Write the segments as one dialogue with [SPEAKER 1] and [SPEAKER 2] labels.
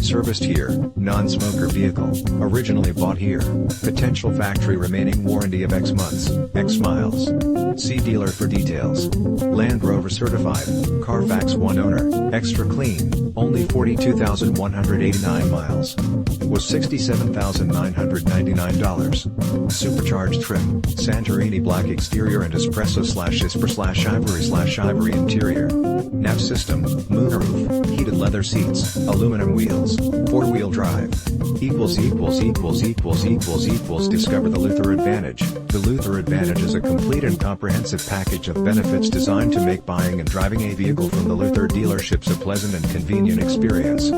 [SPEAKER 1] Serviced here, non-smoker vehicle, originally bought here, potential factory remaining warranty of X months, X miles. See dealer for details. Land Rover certified, Carfax one owner, extra clean, only 42,189 miles. Was $67,999. Supercharged trim, Santorini black exterior and espresso/ivory interior. Nav system, moonroof, heated leather seats, aluminum wheels, 4-wheel drive. Discover the Luther Advantage. The Luther Advantage is a complete and comprehensive package of benefits designed to make buying and driving a vehicle from the Luther dealerships a pleasant and convenient experience.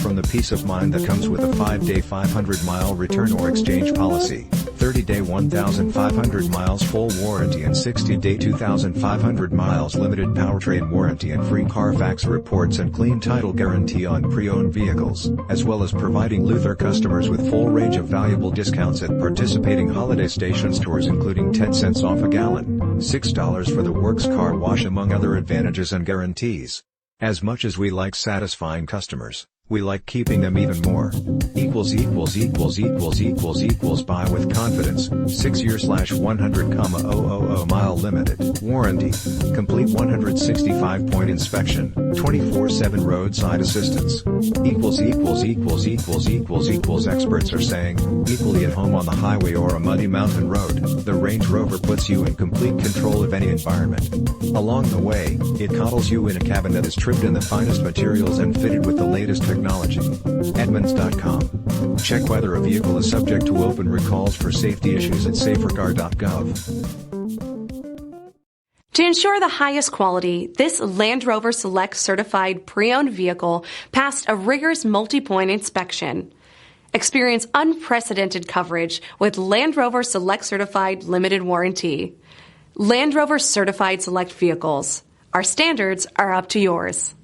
[SPEAKER 1] From the peace of mind that comes with a 5-day 500-mile return or exchange policy, 30-day 1,500 miles full warranty and 60-day 2,500 miles limited powertrain warranty and free Carfax reports and clean title guarantee on pre-owned vehicles, as well as providing Luther customers with full range of valuable discounts at participating holiday station stores including 10 cents off a gallon, $6 for the works car wash among other advantages and guarantees. As much as we like satisfying customers, we like keeping them even more. Buy with confidence, 6-year/100,000 mile limited warranty, complete 165-point inspection, 24/7 roadside assistance. Experts are saying, equally at home on the highway or a muddy mountain road, the Range Rover puts you in complete control of any environment. Along the way, it coddles you in a cabin that is trimmed in the finest materials and fitted with the latest technology. Edmunds.com. Check whether a vehicle is subject to open recalls for safety issues at safercar.gov.
[SPEAKER 2] To ensure the highest quality, this Land Rover Select certified pre-owned vehicle passed a rigorous multi-point inspection. Experience unprecedented coverage with Land Rover Select certified limited warranty. Land Rover certified select vehicles. Our standards are up to yours.